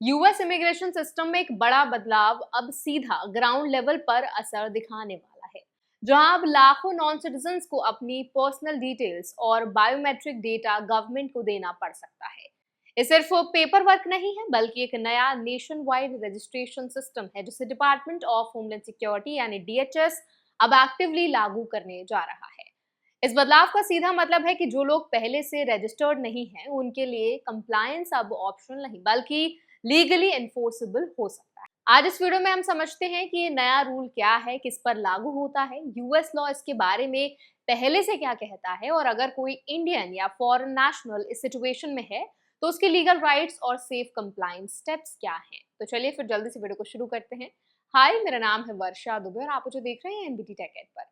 US immigration system में एक बड़ा बदलाव अब सीधा ग्राउंड लेवल पर असर दिखाने वाला है, जहां अब लाखों नॉन सिटीजन्स को अपनी पर्सनल डिटेल्स और बायोमेट्रिक डेटा गवर्नमेंट को देना पड़ सकता है। ये सिर्फ पेपर वर्क नहीं है, बल्कि एक नया नेशन वाइड रजिस्ट्रेशन सिस्टम है जिसे डिपार्टमेंट ऑफ होमलैंड सिक्योरिटी यानी डीएचएस अब एक्टिवली लागू करने जा रहा है। इस बदलाव का सीधा मतलब है कि जो लोग पहले से रजिस्टर्ड नहीं हैं, उनके लिए कंप्लायंस अब ऑप्शनल नहीं बल्कि लीगली एनफोर्सेबल हो सकता है। आज इस वीडियो में हम समझते हैं कि ये नया रूल क्या है, किस पर लागू होता है, यूएस लॉ इसके बारे में पहले से क्या कहता है, और अगर कोई इंडियन या फॉरेन नेशनल इस सिचुएशन में है तो उसके लीगल राइट्स और सेफ कंप्लायंस स्टेप्स क्या हैं। तो चलिए फिर जल्दी से वीडियो को शुरू करते हैं। हाय, मेरा नाम है वर्षा दुबे और आप मुझे देख रहे हैं एनबीटी टेक एड पर।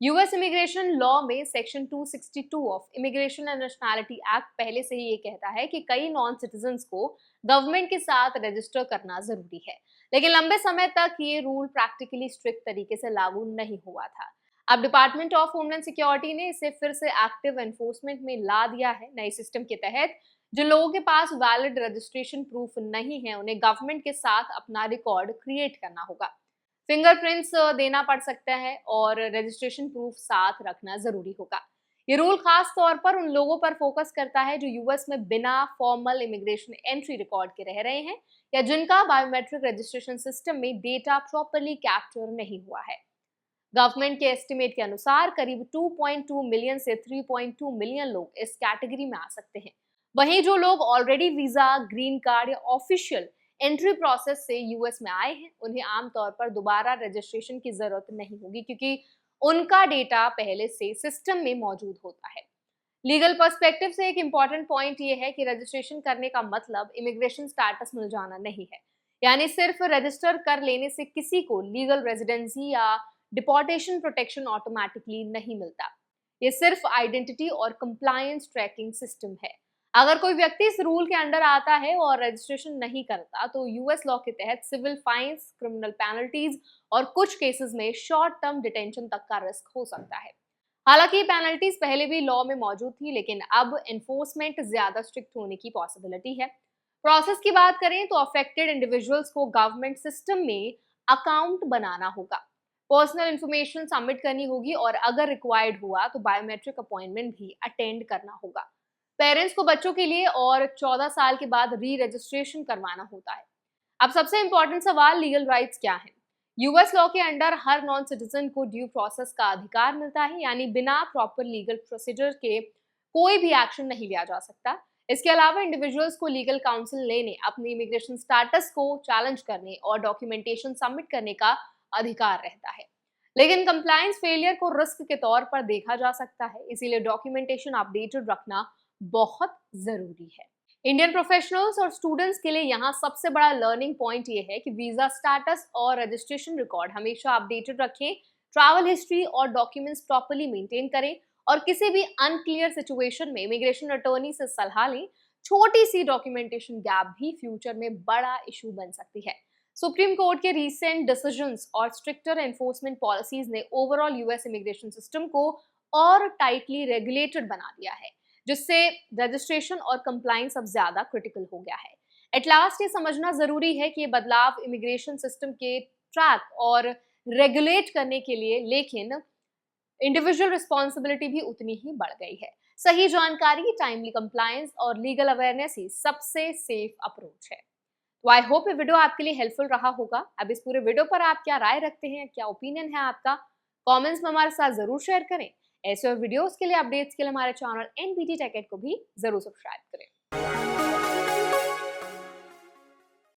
यूएस इमिग्रेशन लॉ में section 262 of immigration and nationality act पहले से ही ये कहता है कि कई नॉन सिटीजन्स को गवर्नमेंट के साथ रजिस्टर करना जरूरी है, लेकिन लंबे समय तक ये रूल प्रैक्टिकली स्ट्रिक्ट तरीके से लागू नहीं हुआ था। अब डिपार्टमेंट ऑफ होमलैंड सिक्योरिटी ने इसे फिर से एक्टिव एनफोर्समेंट में ला दिया है। नए सिस्टम के तहत जो लोगों के पास वैलिड रजिस्ट्रेशन प्रूफ नहीं है, उन्हें गवर्नमेंट के साथ अपना रिकॉर्ड क्रिएट करना होगा, फिंगरप्रिंट्स देना पड़ सकता है और रजिस्ट्रेशन प्रूफ साथ रखना जरूरी होगा। ये रूल खास तौर पर उन लोगों पर फोकस करता है जो यूएस में बिना फॉर्मल इमिग्रेशन एंट्री रिकॉर्ड के रह रहे हैं या जिनका बायोमेट्रिक रजिस्ट्रेशन सिस्टम में डेटा प्रॉपर्ली कैप्चर नहीं हुआ है। गवर्नमेंट के एस्टिमेट के अनुसार करीब 2.2 मिलियन से 3.2 मिलियन लोग इस कैटेगरी में आ सकते हैं। वहीं जो लोग ऑलरेडी वीजा, ग्रीन कार्ड या ऑफिशियल एंट्री प्रोसेस से यूएस में आए हैं, उन्हें आमतौर पर दोबारा रजिस्ट्रेशन की जरूरत नहीं होगी, क्योंकि उनका डेटा पहले से सिस्टम में मौजूद होता है। लीगल पर्सपेक्टिव से एक इम्पॉर्टेंट पॉइंट ये है कि रजिस्ट्रेशन करने का मतलब इमिग्रेशन स्टेटस मिल जाना नहीं है, यानी सिर्फ रजिस्टर कर लेने से किसी को लीगल रेजिडेंसी या डिपोर्टेशन प्रोटेक्शन ऑटोमेटिकली नहीं मिलता। ये सिर्फ आइडेंटिटी और कंप्लायंस ट्रैकिंग सिस्टम है। अगर कोई व्यक्ति इस रूल के अंडर आता है और रजिस्ट्रेशन नहीं करता, तो यूएस लॉ के तहत सिविल फाइन्स, क्रिमिनल पेनल्टीज और कुछ केसेस में शॉर्ट टर्म डिटेंशन तक का रिस्क हो सकता है। हालांकि पेनल्टीज पहले भी लॉ में मौजूद थी, लेकिन अब एनफोर्समेंट ज्यादा स्ट्रिक्ट होने की पॉसिबिलिटी है। प्रोसेस की बात करें तो अफेक्टेड इंडिविजुअल्स को गवर्नमेंट सिस्टम में अकाउंट बनाना होगा, पर्सनल इंफॉर्मेशन सबमिट करनी होगी और अगर रिक्वायर्ड हुआ तो बायोमेट्रिक अपॉइंटमेंट भी अटेंड करना होगा। पेरेंट्स को बच्चों के लिए और 14 साल के बाद री रजिस्ट्रेशन करवाना होता है। अब सबसे इंपॉर्टेंट सवाल, लीगल राइट्स क्या हैं? यूएस लॉ के अंडर हर नॉन सिटीजन को ड्यू प्रोसेस का अधिकार मिलता है, यानी बिना प्रॉपर लीगल प्रोसीजर के कोई भी एक्शन नहीं लिया जा सकता। इसके अलावा इंडिविजुअल्स को लीगल काउंसिल लेने, अपनी इमिग्रेशन स्टेटस को चैलेंज करने और डॉक्यूमेंटेशन सबमिट करने का अधिकार रहता है। लेकिन कंप्लायंस फेलियर को रिस्क के तौर पर देखा जा सकता है, इसीलिए डॉक्यूमेंटेशन अपडेटेड रखना बहुत जरूरी है। इंडियन प्रोफेशनल्स और स्टूडेंट्स के लिए यहाँ सबसे बड़ा लर्निंग पॉइंट ये है कि वीजा स्टेटस और रजिस्ट्रेशन रिकॉर्ड हमेशा अपडेटेड रखें, ट्रैवल हिस्ट्री और डॉक्यूमेंट्स प्रॉपर्ली मेंटेन करें और किसी भी अनक्लियर सिचुएशन में इमिग्रेशन अटॉर्नी से सलाह लें। छोटी सी डॉक्यूमेंटेशन गैप भी फ्यूचर में बड़ा इशू बन सकती है। सुप्रीम कोर्ट के रीसेंट डिसीजंस और स्ट्रिक्टर एनफोर्समेंट पॉलिसीज ने ओवरऑल यूएस इमिग्रेशन सिस्टम को और टाइटली रेगुलेटेड बना दिया है, जिससे रजिस्ट्रेशन और कंप्लायंस अब ज्यादा क्रिटिकल हो गया है। एट लास्ट ये समझना जरूरी है कि ये बदलाव इमिग्रेशन सिस्टम के ट्रैक और रेगुलेट करने के लिए, लेकिन इंडिविजुअल रिस्पॉन्सिबिलिटी भी उतनी ही बढ़ गई है। सही जानकारी, टाइमली कंप्लायंस और लीगल अवेयरनेस ही सबसे सेफ अप्रोच है। तो आई होप ये वीडियो आपके लिए हेल्पफुल रहा होगा। अब इस पूरे वीडियो पर आप क्या राय रखते हैं, क्या ओपिनियन है आपका, कमेंट्स में हमारे साथ जरूर शेयर करें। ऐसे और वीडियोस के लिए, अपडेट्स के लिए हमारे चैनल एनबीटी टेक एड को भी जरूर सब्सक्राइब करें।